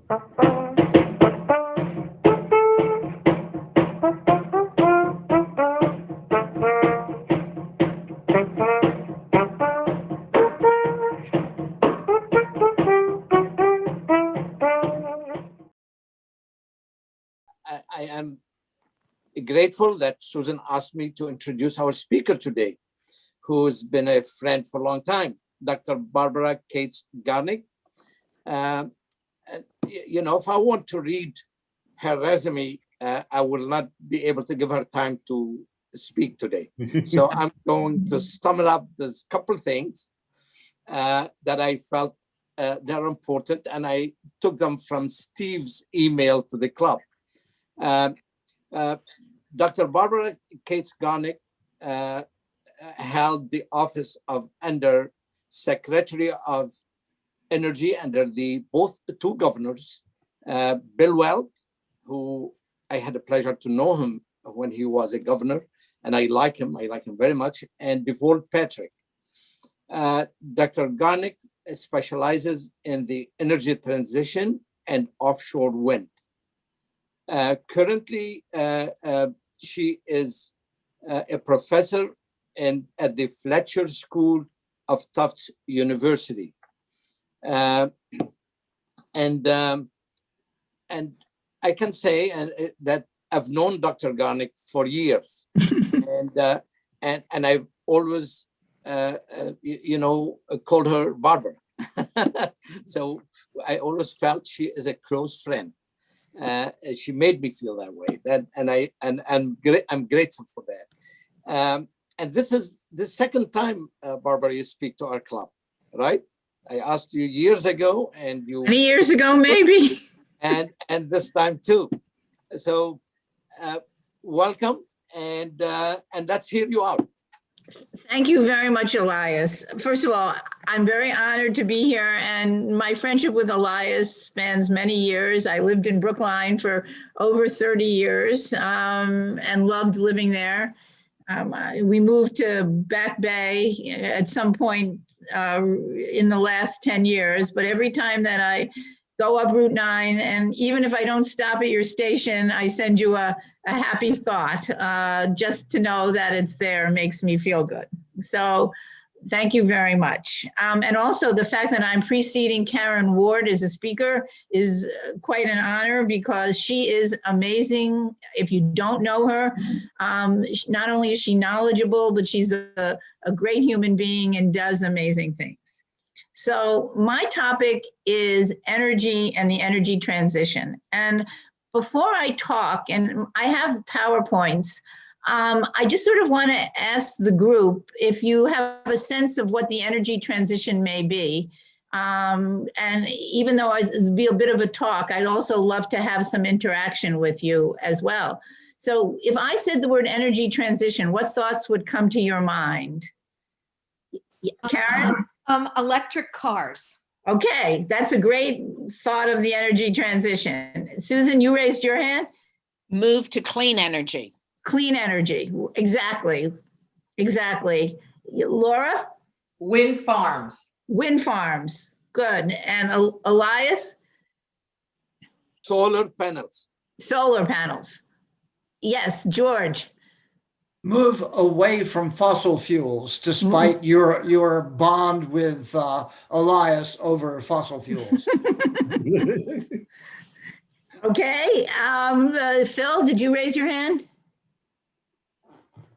I am grateful that Susan asked me to introduce our speaker today, who's been a friend for a long time, Dr. Barbara Kates-Garnick. You know, if I want to read her resume, I will not be able to give her time to speak today. So I'm going to sum it up. There's a couple of things that I felt they're important, and I took them from Steve's email to the club. Dr. Barbara Kates-Garnick held the office of Under Secretary of Energy under both the two governors, Bill Weld, who I had the pleasure to know him when he was a governor, and I like him very much, and Default Patrick. Dr. Garnick specializes in the energy transition and offshore wind. Currently, she is a professor at the Fletcher School of Tufts University. And I can say that I've known Dr. Garnick for years, and I've always, called her Barbara. So I always felt she is a close friend. She made me feel that way. I'm grateful for that. And this is the second time, Barbara, you speak to our club, right? I asked you years ago, and you many years ago, maybe, and this time too. So welcome, and let's hear you out. Thank you very much, Elias. First of all, I'm very honored to be here, and my friendship with Elias spans many years. I lived in Brookline for over 30 years and loved living there. We moved to Back Bay at some point in the last 10 years, but every time that I go up Route 9, and even if I don't stop at your station, I send you a happy thought. Just to know that it's there makes me feel good. So thank you very much. And also the fact that I'm preceding Karen Ward as a speaker is quite an honor, because she is amazing. If you don't know her, not only is she knowledgeable, but she's a great human being and does amazing things. So my topic is energy and the energy transition. And before I talk, and I have PowerPoints, I just sort of want to ask the group if you have a sense of what the energy transition may be. And even though it'll be a bit of a talk, I'd also love to have some interaction with you as well. So if I said the word energy transition, what thoughts would come to your mind? Karen? Electric cars. Okay, that's a great thought of the energy transition. Susan, you raised your hand? Move to clean energy. Clean energy, exactly. Laura? Wind farms. Wind farms, good. And Elias? Solar panels. Solar panels. Yes, George? Move away from fossil fuels, despite your bond with Elias over fossil fuels. Okay, Phil, did you raise your hand?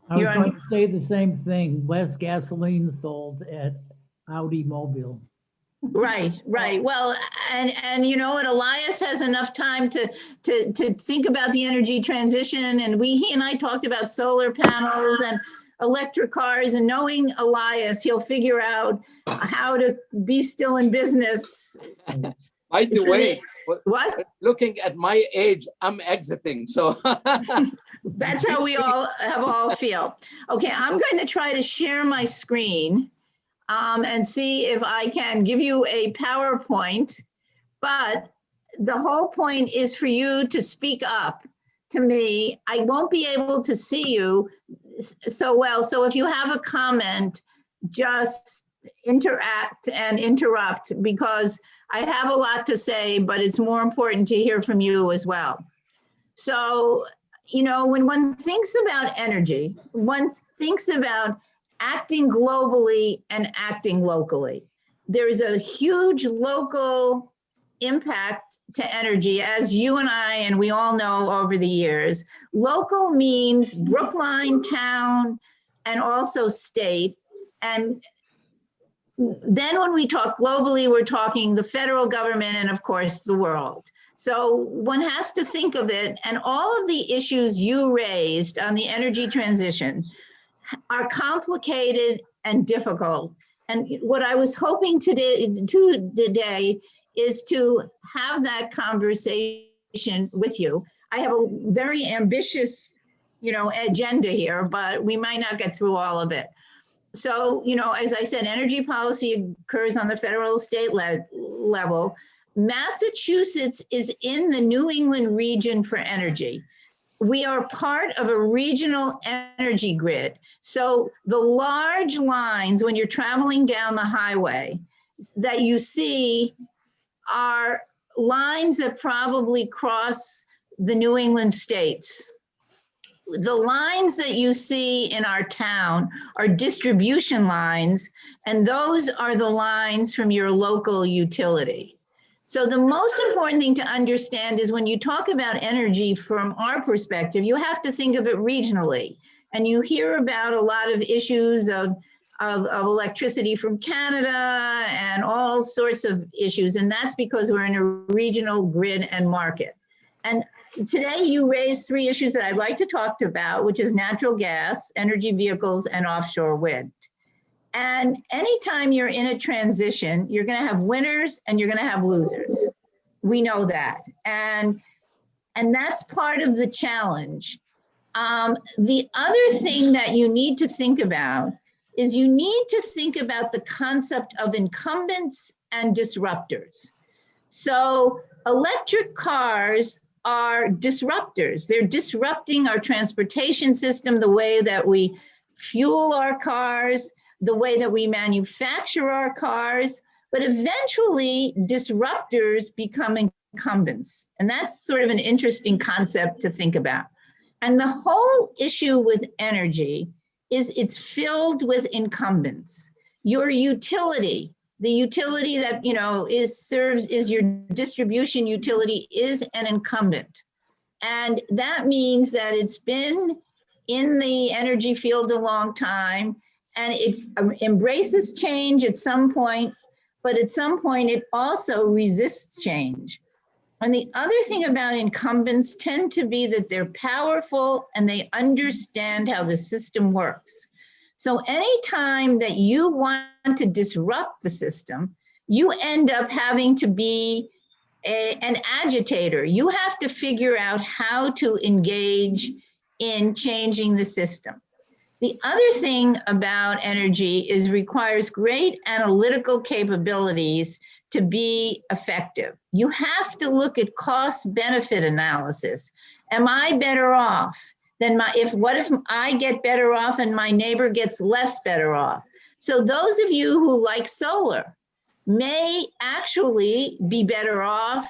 I was going to say the same thing. Less gasoline sold at Audi Mobile. Right. Well, and you know what, Elias has enough time to think about the energy transition, and he and I talked about solar panels and electric cars, and knowing Elias, he'll figure out how to be still in business. By the way, what? Looking at my age, I'm exiting, so. That's how we all feel. Okay, I'm going to try to share my screen and see if I can give you a PowerPoint, but the whole point is for you to speak up to me. I won't be able to see you so well, so if you have a comment, just interact and interrupt because I have a lot to say, but it's more important to hear from you as well. So, you know, when one thinks about energy, one thinks about acting globally and acting locally. There is a huge local impact to energy, as you and I, and we all know over the years. Local means Brookline, town, and also state. And then when we talk globally, we're talking the federal government and of course the world. So one has to think of it, and all of the issues you raised on the energy transition are complicated and difficult. And what I was hoping today is to have that conversation with you. I have a very ambitious, you know, agenda here, but we might not get through all of it. So, you know, as I said, energy policy occurs on the federal state level. Massachusetts is in the New England region for energy. We are part of a regional energy grid. So the large lines when you're traveling down the highway that you see are lines that probably cross the New England states. The lines that you see in our town are distribution lines, and those are the lines from your local utility. So the most important thing to understand is when you talk about energy from our perspective, you have to think of it regionally. And you hear about a lot of issues of electricity from Canada and all sorts of issues. And that's because we're in a regional grid and market. And today you raised three issues that I'd like to talk about, which is natural gas, energy vehicles, and offshore wind. And anytime you're in a transition, you're going to have winners and you're going to have losers. We know that. And that's part of the challenge. The other thing that you need to think about is you need to think about the concept of incumbents and disruptors. So electric cars are disruptors. They're disrupting our transportation system, the way that we fuel our cars, the way that we manufacture our cars, but eventually disruptors become incumbents. And that's sort of an interesting concept to think about. And the whole issue with energy is it's filled with incumbents. Your utility, the utility that, you know, is your distribution utility, is an incumbent. And that means that it's been in the energy field a long time, and it embraces change at some point, but at some point it also resists change. And the other thing about incumbents tend to be that they're powerful and they understand how the system works. So anytime that you want to disrupt the system, you end up having to be an agitator. You have to figure out how to engage in changing the system. The other thing about energy is requires great analytical capabilities to be effective. You have to look at cost-benefit analysis. Am I better off than what if I get better off and my neighbor gets less better off? So those of you who like solar may actually be better off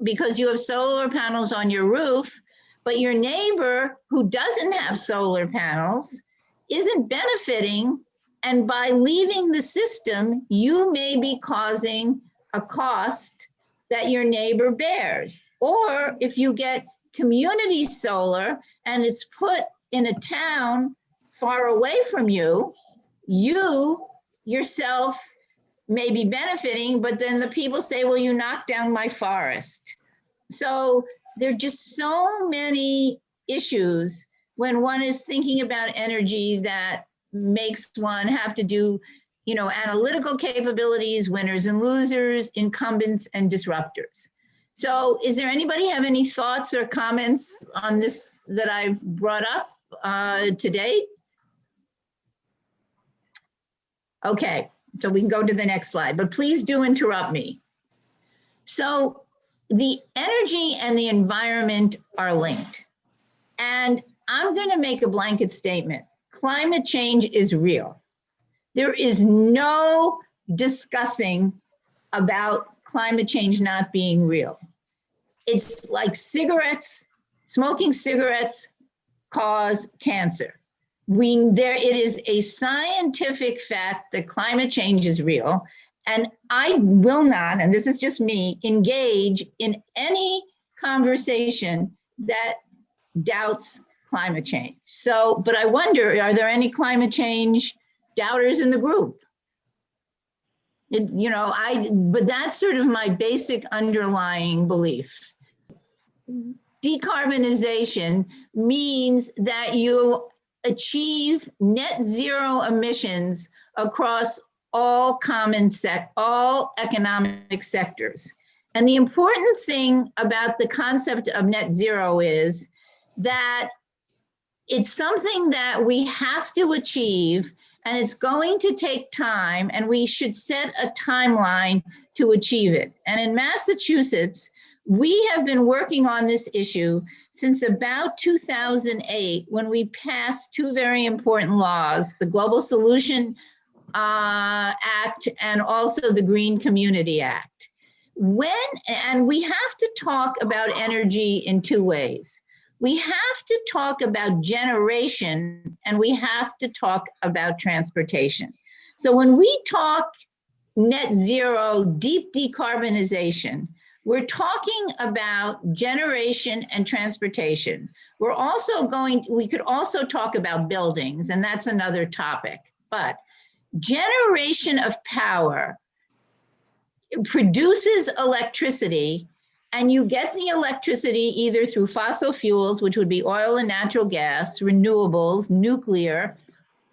because you have solar panels on your roof, but your neighbor who doesn't have solar panels isn't benefiting. And by leaving the system, you may be causing a cost that your neighbor bears. Or if you get community solar and it's put in a town far away from you, you yourself may be benefiting, but then the people say, well, you knocked down my forest. So there are just so many issues when one is thinking about energy that makes one have to do, you know, analytical capabilities, winners and losers, incumbents and disruptors. So is there anybody have any thoughts or comments on this that I've brought up to date? Okay, so we can go to the next slide, but please do interrupt me. So the energy and the environment are linked. And I'm going to make a blanket statement. Climate change is real. There is no discussing about climate change not being real. It's like cigarettes, smoking cigarettes cause cancer. It is a scientific fact that climate change is real. And I will not, and this is just me, engage in any conversation that doubts climate change. So, but I wonder, are there any climate change doubters in the group? But that's sort of my basic underlying belief. Decarbonization means that you achieve net zero emissions across all all economic sectors. And the important thing about the concept of net zero is that it's something that we have to achieve, and it's going to take time, and we should set a timeline to achieve it. And in Massachusetts, we have been working on this issue since about 2008, when we passed two very important laws, the Global Solution Act and also the Green Community Act. And we have to talk about energy in two ways. We have to talk about generation, and we have to talk about transportation. So when we talk net zero, deep decarbonization, we're talking about generation and transportation. We could also talk about buildings, and that's another topic. But generation of power produces electricity, and you get the electricity either through fossil fuels, which would be oil and natural gas, renewables, nuclear,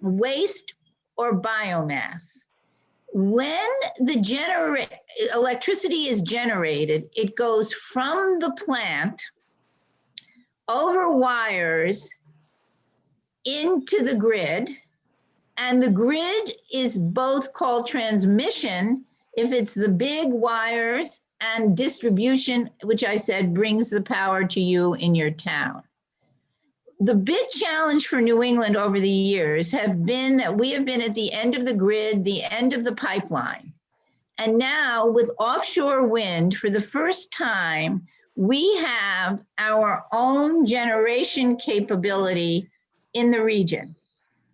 waste, or biomass. When the electricity is generated, it goes from the plant over wires into the grid, and the grid is both called transmission if it's the big wires, and distribution, which I said brings the power to you in your town. The big challenge for New England over the years have been that we have been at the end of the grid, the end of the pipeline. And now with offshore wind, for the first time, we have our own generation capability in the region.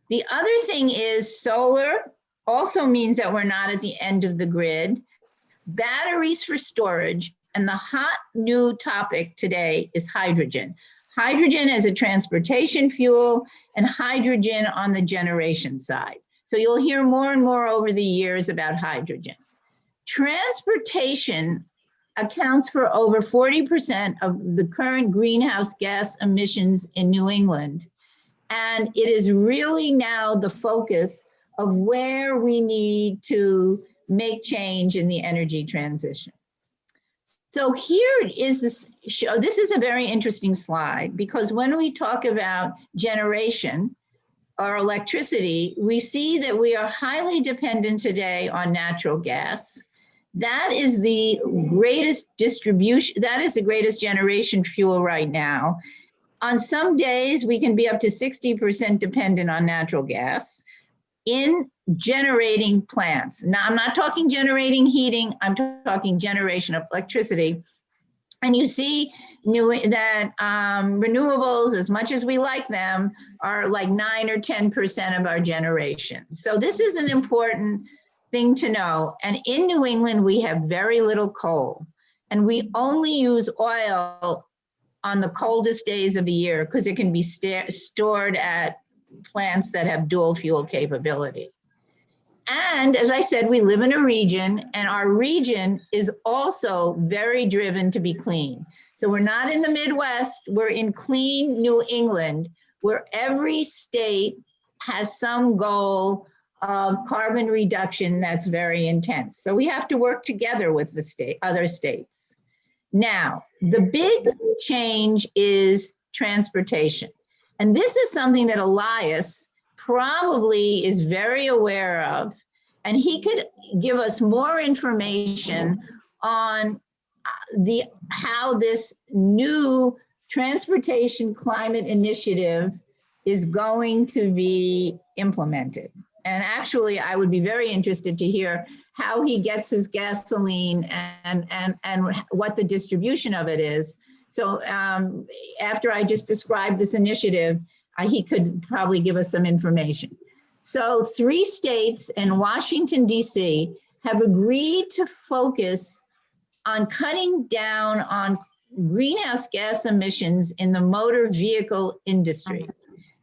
The other thing is solar also means that we're not at the end of the grid. Batteries for storage, and the hot new topic today is hydrogen. Hydrogen as a transportation fuel, and hydrogen on the generation side. So you'll hear more and more over the years about hydrogen. Transportation accounts for over 40% of the current greenhouse gas emissions in New England. And it is really now the focus of where we need to make change in the energy transition. So here is this show. This is a very interesting slide, because when we talk about generation or electricity, we see that we are highly dependent today on natural gas. That is the greatest distribution, that is the greatest generation fuel right now. On some days, we can be up to 60% dependent on natural gas in generating plants. Now, I'm not talking generating heating, I'm talking generation of electricity. And you see that renewables, as much as we like them, are like 9 or 10% of our generation. So this is an important thing to know. And in New England, we have very little coal. And we only use oil on the coldest days of the year because it can be stored at plants that have dual fuel capability. And as I said, we live in a region, and our region is also very driven to be clean. So we're not in the Midwest, we're in clean New England, where every state has some goal of carbon reduction that's very intense. So we have to work together with the other states. Now, the big change is transportation. And this is something that Elias probably is very aware of, and he could give us more information on how this new transportation climate initiative is going to be implemented. And actually, I would be very interested to hear how he gets his gasoline and what the distribution of it is. So after I just described this initiative, he could probably give us some information. So 3 states and Washington, D.C. have agreed to focus on cutting down on greenhouse gas emissions in the motor vehicle industry.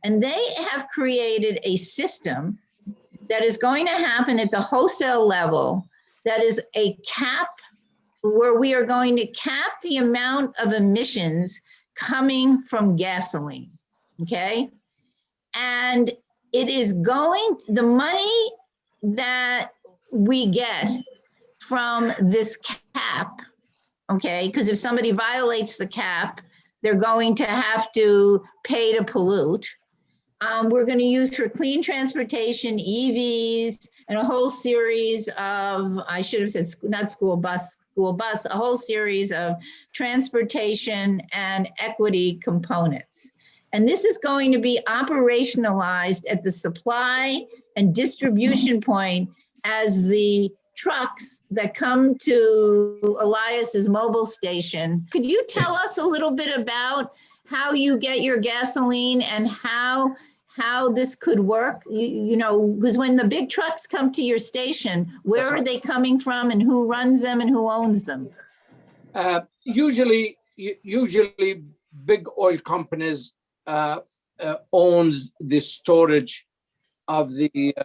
And they have created a system that is going to happen at the wholesale level, that is a cap where we are going to cap the amount of emissions coming from gasoline, okay? And it is going, the money that we get from this cap, okay, because if somebody violates the cap, they're going to have to pay to pollute. We're going to use for clean transportation, EVs, and a whole series of, I should have said, not school bus, a whole series of transportation and equity components. And this is going to be operationalized at the supply and distribution point as the trucks that come to Elias's mobile station. Could you tell us a little bit about how you get your gasoline and how this could work? You know, because when the big trucks come to your station, where are they coming from and who runs them and who owns them? Usually big oil companies owns the storage of the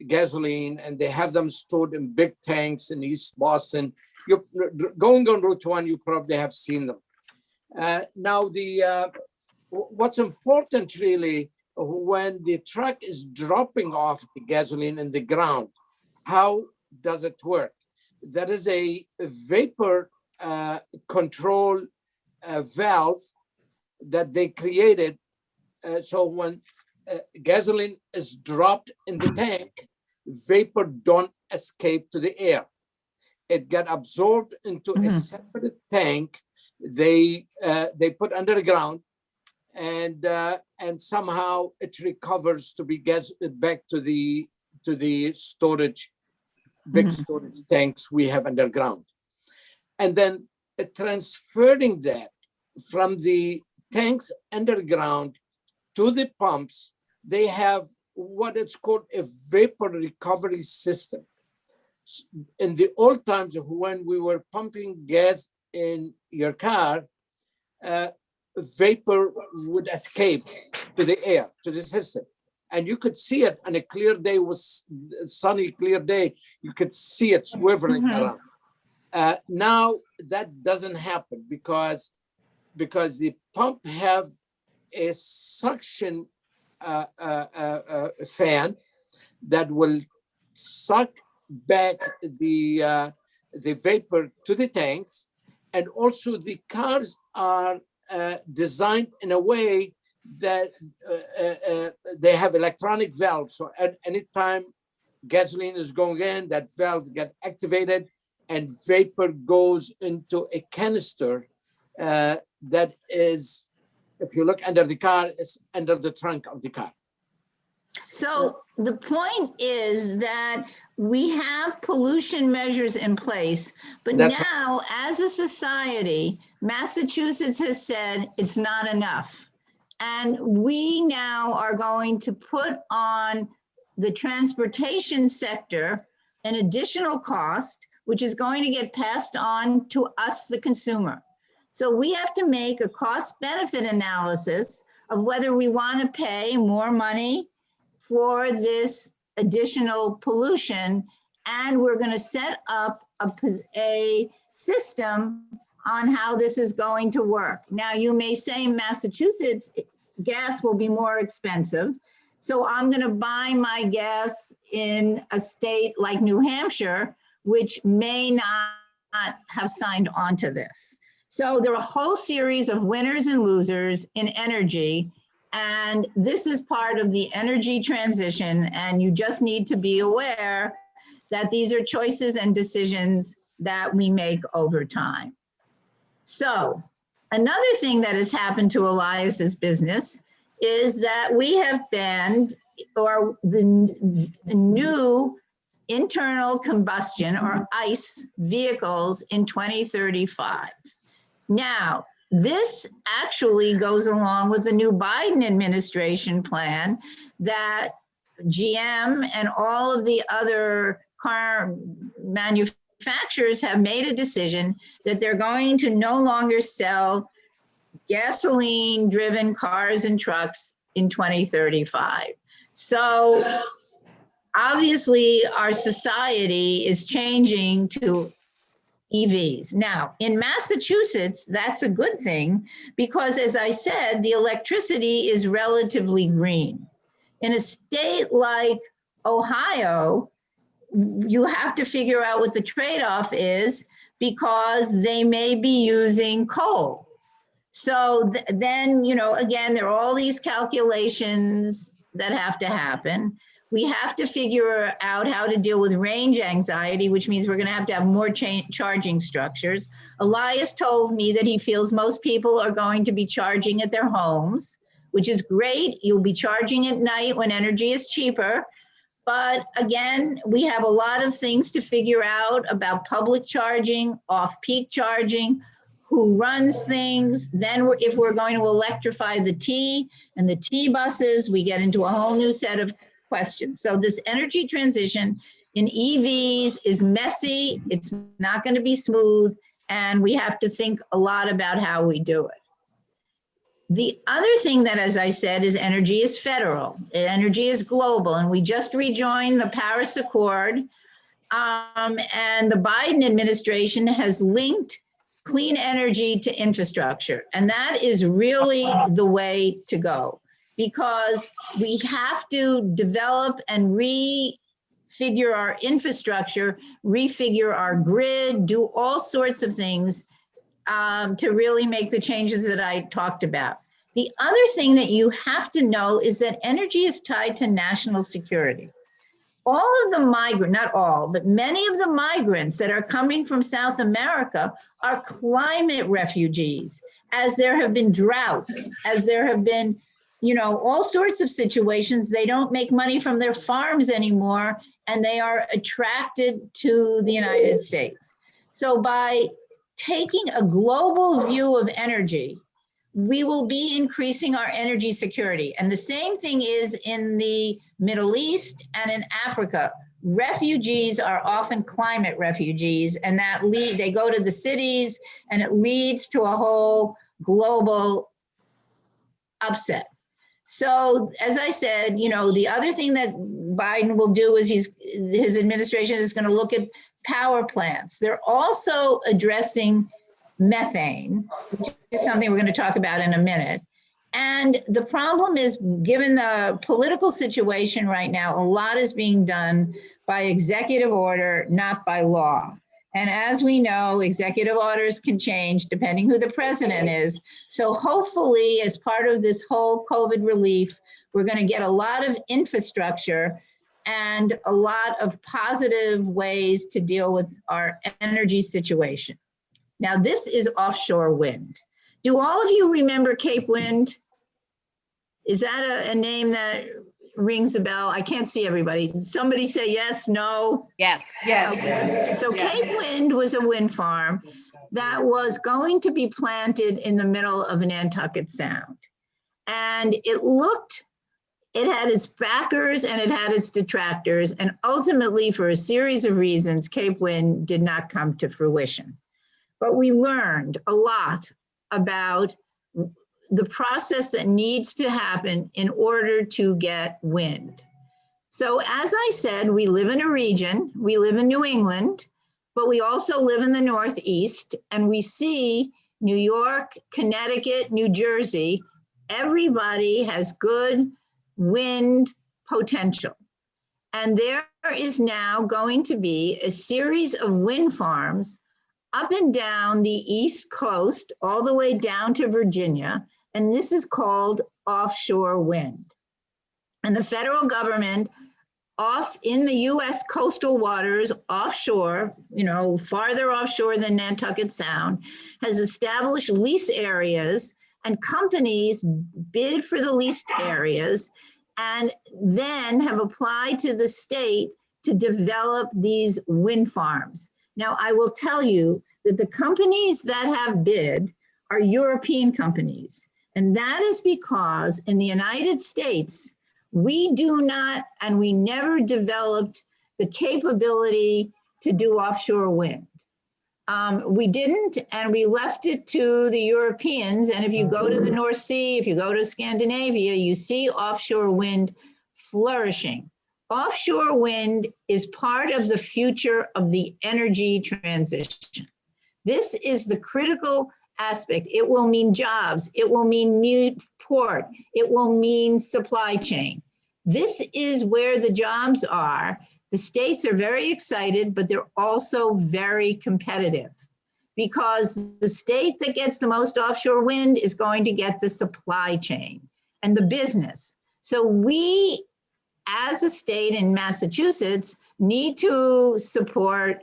gasoline, and they have them stored in big tanks in East Boston. You're going on Route 1, you probably have seen them. Now, what's important really, when the truck is dropping off the gasoline in the ground, how does it work? There is a vapor control valve that they created. So when gasoline is dropped in the tank, vapor don't escape to the air. It got absorbed into a separate tank. They put underground, and somehow it recovers to be back to the storage, big storage tanks we have underground, and then transferring that from the tanks underground to the pumps. They have what it's called a vapor recovery system. In the old times when we were pumping gas in your car, vapor would escape to the air, to the system. And you could see it on a clear day, was sunny, clear day, you could see it swiveling around. Now that doesn't happen because the pump have a suction fan that will suck back the vapor to the tanks. And also the cars are designed in a way that they have electronic valves. So at any time gasoline is going in, that valve get activated and vapor goes into a canister that is, if you look under the car, it's under the trunk of the car. So the point is that we have pollution measures in place, but now as a society, Massachusetts has said it's not enough. And we now are going to put on the transportation sector an additional cost, which is going to get passed on to us, the consumer. So we have to make a cost benefit analysis of whether we want to pay more money for this additional pollution, and we're going to set up a system on how this is going to work. Now, you may say Massachusetts gas will be more expensive, so I'm going to buy my gas in a state like New Hampshire, which may not have signed on to this. So there are a whole series of winners and losers in energy, and this is part of the energy transition, and you just need to be aware that these are choices and decisions that we make over time. So another thing that has happened to Elias's business is that we have banned or the new internal combustion or ICE vehicles in 2035. Now, this actually goes along with the new Biden administration plan that GM and all of the other car manufacturers have made a decision that they're going to no longer sell gasoline-driven cars and trucks in 2035. So obviously, our society is changing to EVs. Now, in Massachusetts, that's a good thing because, as I said, the electricity is relatively green. In a state like Ohio, you have to figure out what the trade-off is because they may be using coal. So then, you know, again, there are all these calculations that have to happen. We have to figure out how to deal with range anxiety, which means we're going to have more charging structures. Elias told me that he feels most people are going to be charging at their homes, which is great. You'll be charging at night when energy is cheaper. But again, we have a lot of things to figure out about public charging, off-peak charging, who runs things. Then if we're going to electrify the T and the T buses, we get into a whole new set of questions. So this energy transition in EVs is messy. It's not going to be smooth. And we have to think a lot about how we do it. The other thing that, as I said, is energy is federal. Energy is global. And we just rejoined the Paris Accord. And the Biden administration has linked clean energy to infrastructure. And that is really the way to go, because we have to develop and refigure our infrastructure, refigure our grid, do all sorts of things to really make the changes that I talked about. The other thing that you have to know is that energy is tied to national security. All of the migrants, not all, but many of the migrants that are coming from South America are climate refugees, as there have been droughts, as there have been, you know, all sorts of situations. They don't make money from their farms anymore, and they are attracted to the United States. So by taking a global view of energy, we will be increasing our energy security. And the same thing is in the Middle East and in Africa. Refugees are often climate refugees, and that they go to the cities, and it leads to a whole global upset. So as I said, you know, the other thing that Biden will do is his administration is going to look at power plants. They're also addressing methane, which is something we're going to talk about in a minute. And the problem is, given the political situation right now, a lot is being done by executive order, not by law. And as we know, executive orders can change depending who the president is. So hopefully, as part of this whole COVID relief, we're going to get a lot of infrastructure and a lot of positive ways to deal with our energy situation. Now, this is offshore wind. Do all of you remember Cape Wind? Is that a name that rings a bell? I can't see everybody. Somebody say yes, no? Yes. Yes. Okay. So Cape Wind was a wind farm that was going to be planted in the middle of Nantucket Sound. And it had its backers and it had its detractors. And ultimately, for a series of reasons, Cape Wind did not come to fruition. But we learned a lot about the process that needs to happen in order to get wind. So as I said, we live in a region, we live in New England, but we also live in the Northeast, and we see New York, Connecticut, New Jersey, everybody has good wind potential. And there is now going to be a series of wind farms up and down the East Coast, all the way down to Virginia, and this is called offshore wind. And the federal government off in the US coastal waters, offshore, you know, farther offshore than Nantucket Sound, has established lease areas, and companies bid for the leased areas, and then have applied to the state to develop these wind farms. Now, I will tell you that the companies that have bid are European companies. And that is because in the United States, we do not, and we never developed the capability to do offshore wind. We didn't, and we left it to the Europeans. And if you go to the North Sea, if you go to Scandinavia, you see offshore wind flourishing. Offshore wind is part of the future of the energy transition. This is the critical aspect. It will mean jobs. It will mean new port. It will mean supply chain. This is where the jobs are. The states are very excited, but they're also very competitive because the state that gets the most offshore wind is going to get the supply chain and the business. So we, as a state in Massachusetts, need to support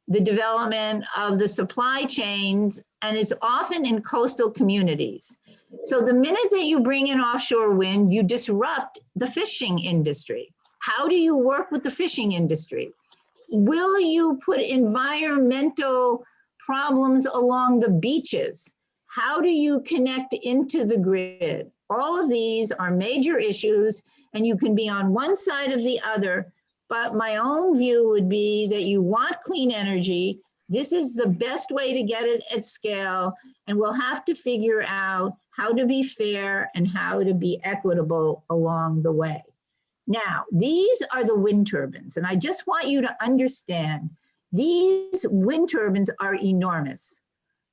the development of the supply chains, and it's often in coastal communities. So the minute that you bring in offshore wind, you disrupt the fishing industry. How do you work with the fishing industry? Will you put environmental problems along the beaches? How do you connect into the grid? All of these are major issues, and you can be on one side or the other. But my own view would be that you want clean energy. This is the best way to get it at scale, and we'll have to figure out how to be fair and how to be equitable along the way. Now, these are the wind turbines, and I just want you to understand, these wind turbines are enormous.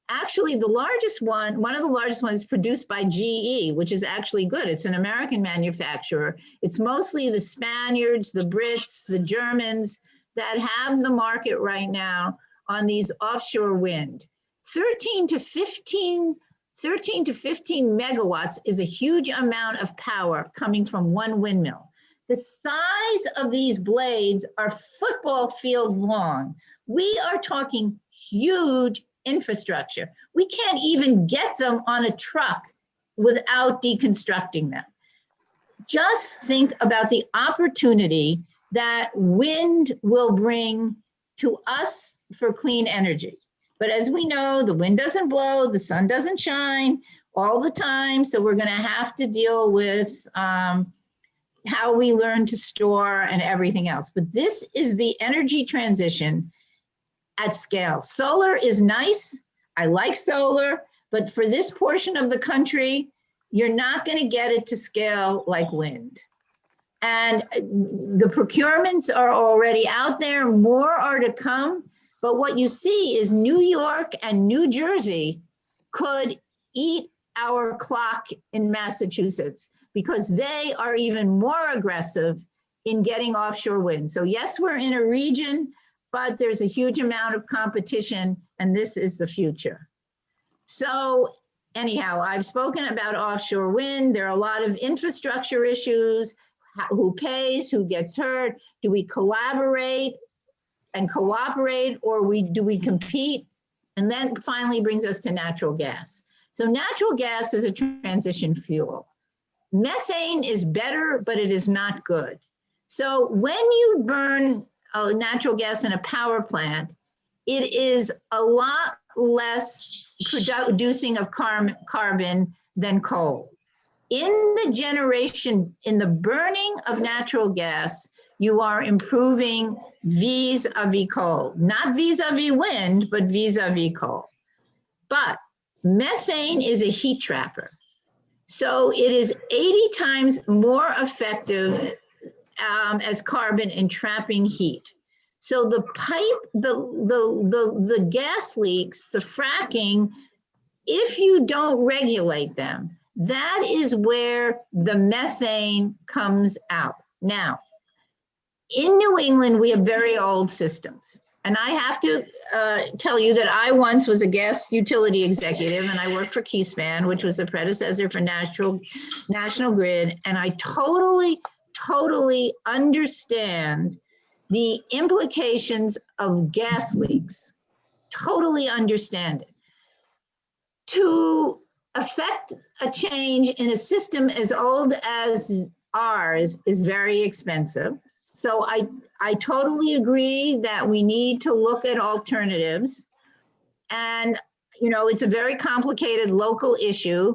Actually, the largest one of the largest ones is produced by GE, which is actually good. It's an American manufacturer. It's mostly the Spaniards, the Brits, the Germans that have the market right now on these offshore wind. 13 to 15 megawatts is a huge amount of power coming from one windmill. The size of these blades are football field long. We are talking huge infrastructure. We can't even get them on a truck without deconstructing them. Just think about the opportunity that wind will bring to us for clean energy. But as we know, the wind doesn't blow, the sun doesn't shine all the time. So we're going to have to deal with how we learn to store and everything else. But this is the energy transition at scale. Solar is nice. I like solar, but for this portion of the country, you're not going to get it to scale like wind. And the procurements are already out there. More are to come. But what you see is New York and New Jersey could eat our clock in Massachusetts because they are even more aggressive in getting offshore wind. So yes, we're in a region, but there's a huge amount of competition, and this is the future. So anyhow, I've spoken about offshore wind. There are a lot of infrastructure issues. Who pays, who gets hurt? Do we collaborate and cooperate, or do we compete? And then finally brings us to natural gas. So natural gas is a transition fuel. Methane is better, but it is not good. So when you burn natural gas in a power plant, it is a lot less producing of carbon than coal. In the generation, in the burning of natural gas, you are improving vis-a-vis coal, not vis-a-vis wind, but vis-a-vis coal. But methane is a heat trapper. So it is 80 times more effective as carbon in trapping heat. So the pipe, the gas leaks, the fracking, if you don't regulate them, that is where the methane comes out. Now, in New England, we have very old systems. And I have to tell you that I once was a gas utility executive, and I worked for Keyspan, which was the predecessor for National Grid. And I totally understand the implications of gas leaks. Totally understand it. To affect a change in a system as old as ours is very expensive. So I totally agree that we need to look at alternatives. And, it's a very complicated local issue.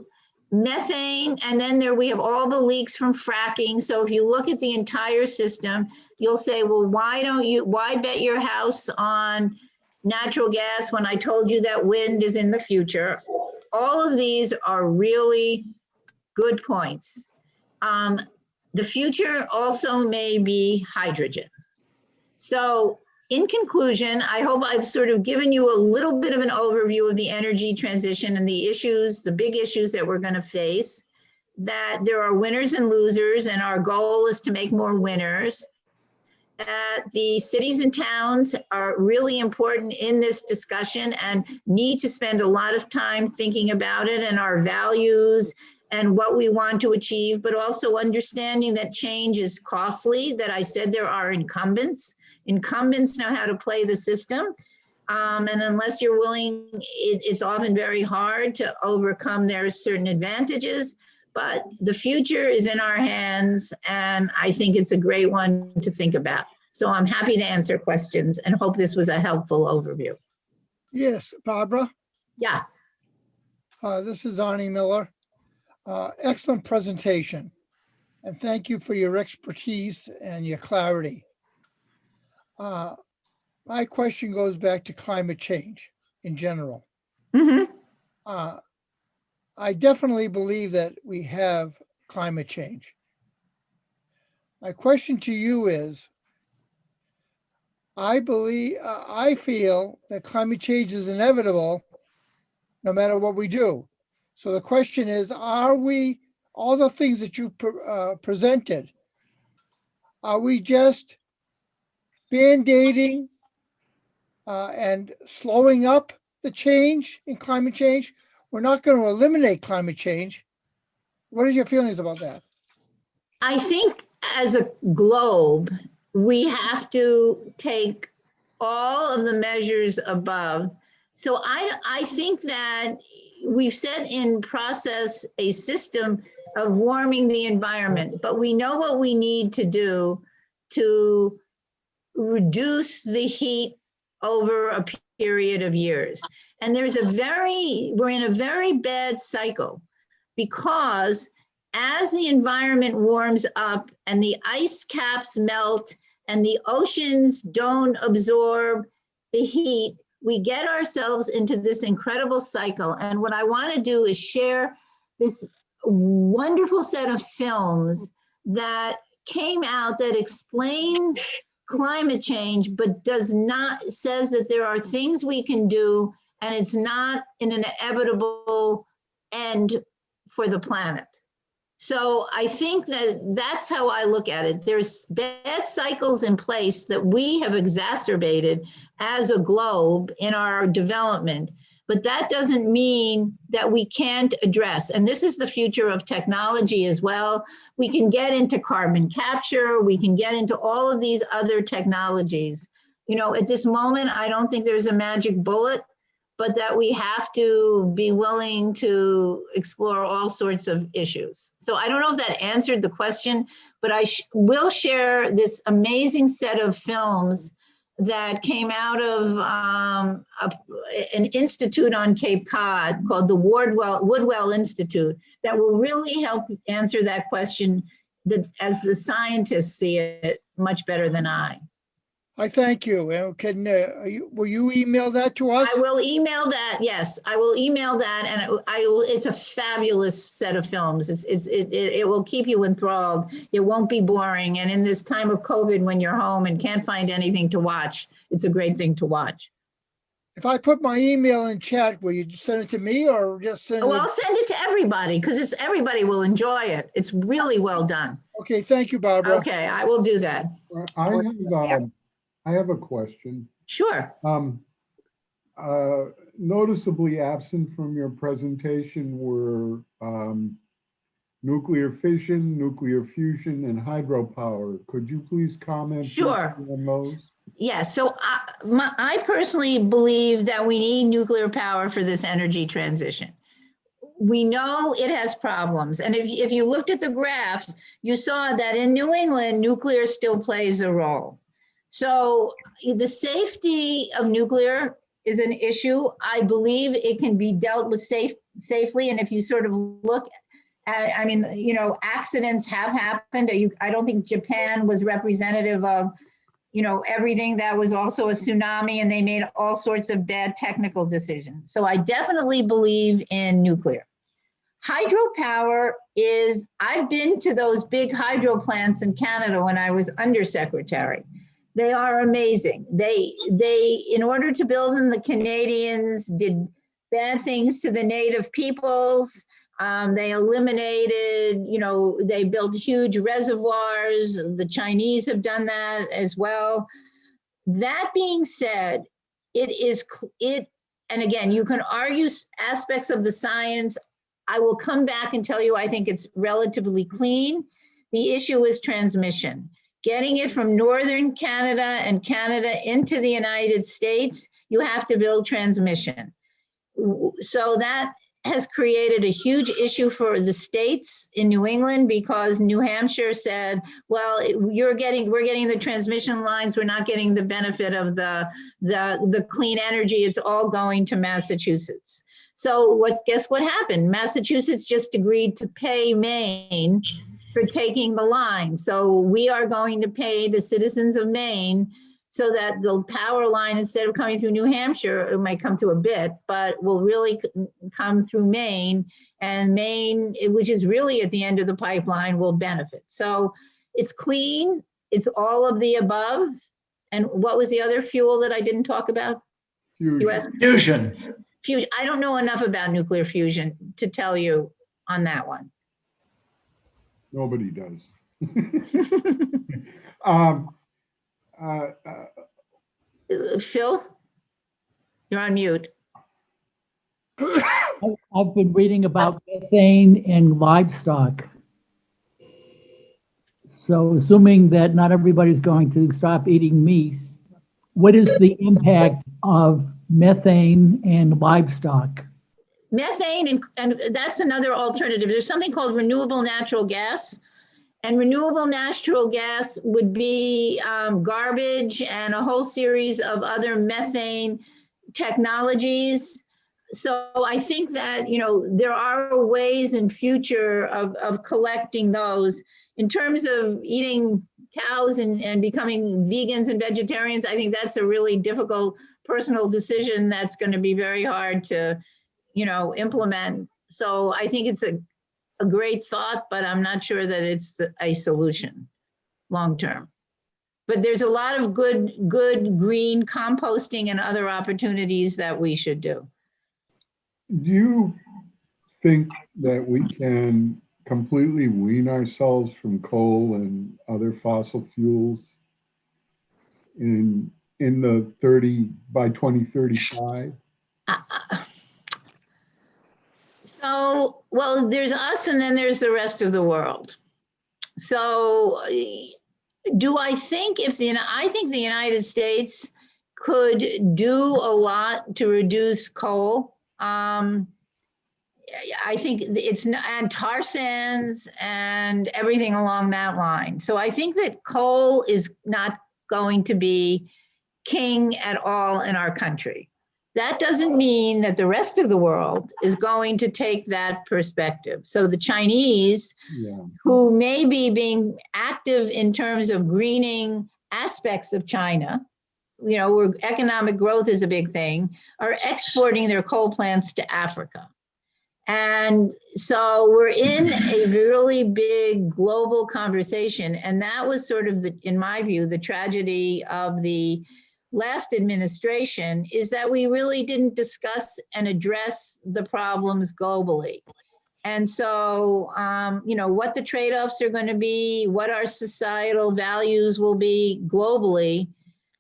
Methane, and then we have all the leaks from fracking. So if you look at the entire system, you'll say, well, why bet your house on natural gas when I told you that wind is in the future? All of these are really good points. The future also may be hydrogen. So in conclusion, I hope I've sort of given you a little bit of an overview of the energy transition and the issues, the big issues that we're going to face, that there are winners and losers, and our goal is to make more winners. The cities and towns are really important in this discussion and need to spend a lot of time thinking about it and our values and what we want to achieve, but also understanding that change is costly, that I said there are incumbents. Incumbents know how to play the system. And unless you're willing, it's often very hard to overcome their certain advantages. But the future is in our hands, and I think it's a great one to think about. So I'm happy to answer questions and hope this was a helpful overview. Yes, Barbara, Yeah, this is Arnie Miller. Excellent presentation, and thank you for your expertise and your clarity. My question goes back to climate change in general. mhm. I definitely believe that we have climate change. My question to you is, I feel that climate change is inevitable no matter what we do. So the question is, are we, all the things that you presented, are we just band-aiding and slowing up the change in climate change? We're not going to eliminate climate change. What are your feelings about that? I think as a globe, we have to take all of the measures above. So I think that we've set in process a system of warming the environment, but we know what we need to do to reduce the heat over a period of years. And we're in a very bad cycle, because as the environment warms up and the ice caps melt and the oceans don't absorb the heat, we get ourselves into this incredible cycle. And what I want to do is share this wonderful set of films that came out that explains climate change, but says that there are things we can do, and it's not an inevitable end for the planet. So I think that's how I look at it. There's bad cycles in place that we have exacerbated as a globe in our development, but that doesn't mean that we can't address. And this is the future of technology as well. We can get into carbon capture. We can get into all of these other technologies. At this moment, I don't think there's a magic bullet, but that we have to be willing to explore all sorts of issues. So I don't know if that answered the question, but I will share this amazing set of films that came out of an institute on Cape Cod called the Woodwell Institute that will really help answer that question as the scientists see it much better than I. I thank you. And will you email that to us? I will email that. Yes, I will email that, and it's a fabulous set of films. It will keep you enthralled. It won't be boring. And in this time of COVID, when you're home and can't find anything to watch, it's a great thing to watch. If I put my email in chat, will you send it to me or just send it? Well, I'll send it to everybody because everybody will enjoy it. It's really well done. Okay, thank you, Barbara. Okay, I will do that. I have a question. Sure. Noticeably absent from your presentation were nuclear fission, nuclear fusion, and hydropower. Could you please comment Sure. on those? Yes, so I personally believe that we need nuclear power for this energy transition. we know it has problems. And if you looked at the graph, you saw that in New England, nuclear still plays a role. So the safety of nuclear is an issue. I believe it can be dealt with safely. And if you sort of look at, I mean, you know, accidents have happened. I don't think Japan was representative of, you know, everything. That was also a tsunami, and they made all sorts of bad technical decisions. So I definitely believe in nuclear. Hydropower is, I've been to those big hydro plants in Canada when I was undersecretary. They are amazing. They, in order to build them, the Canadians did bad things to the native peoples. They eliminated, you know, they built huge reservoirs. The Chinese have done that as well. That being said, and again, you can argue aspects of the science. I will come back and tell you, I think it's relatively clean. The issue is transmission. Getting it from northern Canada and Canada into the United States, you have to build transmission. So that has created a huge issue for the states in New England, because New Hampshire said, well, we're getting the transmission lines, we're not getting the benefit of the clean energy, it's all going to Massachusetts. So guess what happened? Massachusetts just agreed to pay Maine for taking the line. So we are going to pay the citizens of Maine so that the power line, instead of coming through New Hampshire, it might come through a bit, but will really come through Maine, and Maine, which is really at the end of the pipeline, will benefit. So it's clean, it's all of the above. And what was the other fuel that I didn't talk about? Fusion. Fusion. I don't know enough about nuclear fusion to tell you on that one. Nobody does. Phil, you're on mute. I've been reading about methane and livestock. So assuming that not everybody's going to stop eating meat, what is the impact of methane and livestock? Methane, and that's another alternative. There's something called renewable natural gas. And renewable natural gas would be garbage and a whole series of other methane technologies. So I think that, you know, there are ways in future of collecting those. In terms of eating cows and becoming vegans and vegetarians, I think that's a really difficult personal decision that's going to be very hard to, you know, implement. So I think it's a great thought, but I'm not sure that it's a solution long-term. But there's a lot of good green composting and other opportunities that we should do. Do you think that we can completely wean ourselves from coal and other fossil fuels in the by 2035? So, well, there's us and then there's the rest of the world. So do I think I think the United States could do a lot to reduce coal. I think and tar sands and everything along that line. So I think that coal is not going to be king at all in our country. That doesn't mean that the rest of the world is going to take that perspective. So the Chinese, who may be being active in terms of greening aspects of China, you know, where economic growth is a big thing, are exporting their coal plants to Africa. And so we're in a really big global conversation. And that was sort of, in my view, the tragedy of the last administration, is that we really didn't discuss and address the problems globally. And so, you know, what the trade-offs are going to be, what our societal values will be globally,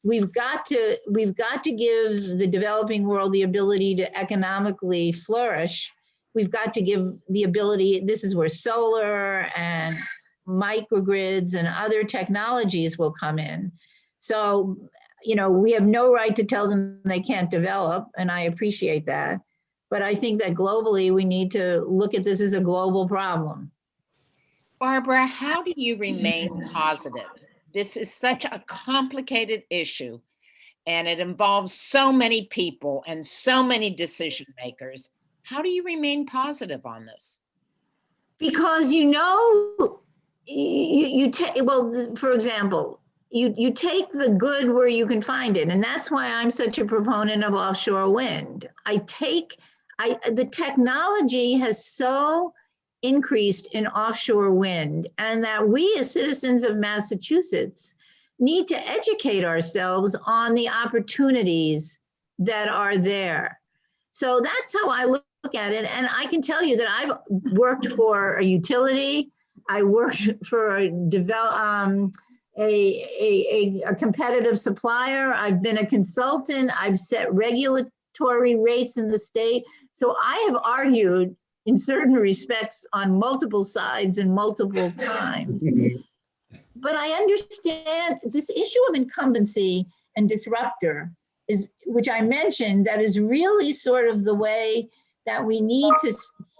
we've got to give the developing world the ability to economically flourish. We've got to give the ability, this is where solar and microgrids and other technologies will come in. So, you know, we have no right to tell them they can't develop, and I appreciate that. But I think that globally, we need to look at this as a global problem. Barbara, how do you remain positive? This is such a complicated issue, and it involves so many people and so many decision makers. How do you remain positive on this? Because you take, well, for example, you take the good where you can find it. And that's why I'm such a proponent of offshore wind. The technology has so increased in offshore wind, and that we as citizens of Massachusetts need to educate ourselves on the opportunities that are there. So that's how I look at it. And I can tell you that I've worked for a utility. I worked for a competitive supplier. I've been a consultant. I've set regulatory rates in the state. So I have argued in certain respects on multiple sides and multiple times. But I understand this issue of incumbency and disruptor which I mentioned, that is really sort of the way that we need to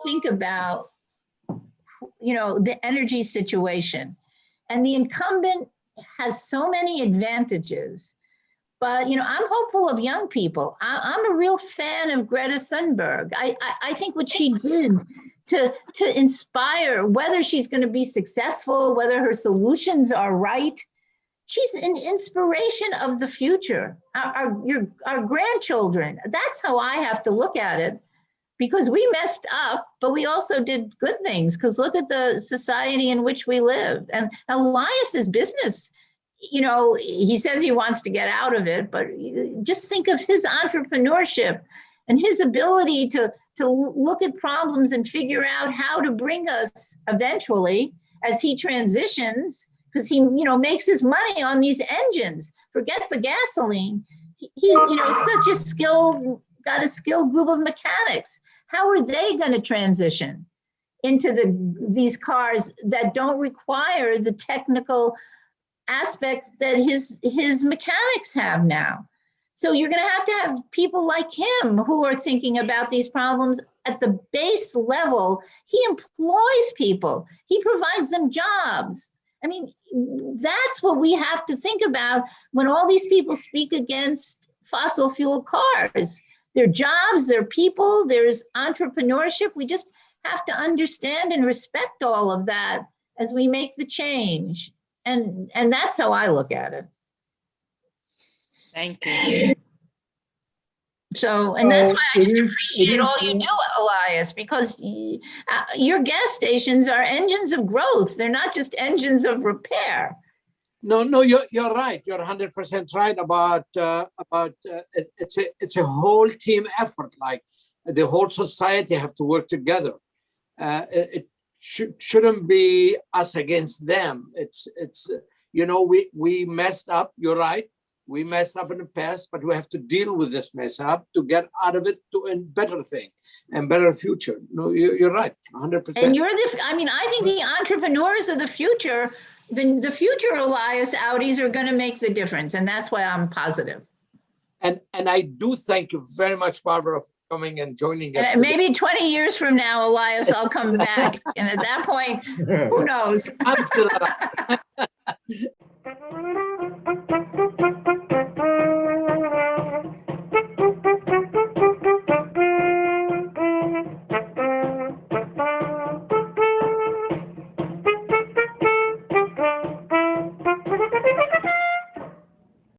think about, the energy situation. And the incumbent has so many advantages, but, I'm hopeful of young people. I'm a real fan of Greta Thunberg. I think what she did to inspire, whether she's going to be successful, whether her solutions are right, she's an inspiration of the future, our grandchildren. That's how I have to look at it, because we messed up, but we also did good things, because look at the society in which we live. And Elias's business, he says he wants to get out of it, but just think of his entrepreneurship and his ability to look at problems and figure out how to bring us eventually, as he transitions, because he makes his money on these engines. Forget the gasoline. He's such a got a skilled group of mechanics. How are they going to transition into these cars that don't require the technical aspect that his mechanics have now? So you're going to have people like him who are thinking about these problems at the base level. He employs people. He provides them jobs. I mean, that's what we have to think about when all these people speak against fossil fuel cars. There are jobs, there are people, there's entrepreneurship. We just have to understand and respect all of that as we make the change. And that's how I look at it. Thank you. So, and that's why I just appreciate all you do, Elias, because your gas stations are engines of growth. They're not just engines of repair. No, you're right. You're 100% right about it's a whole team effort. Like the whole society have to work together. It shouldn't be us against them. It's we messed up. You're right. We messed up in the past, but we have to deal with this mess up to get out of it to a better thing and better future. No, you're right, 100%. And I think the entrepreneurs of the future, the future Elias Audis are going to make the difference. And that's why I'm positive. And I do thank you very much, Barbara, for coming and joining us. Maybe 20 years from now, Elias, I'll come back. And at that point, who knows? I'm still alive.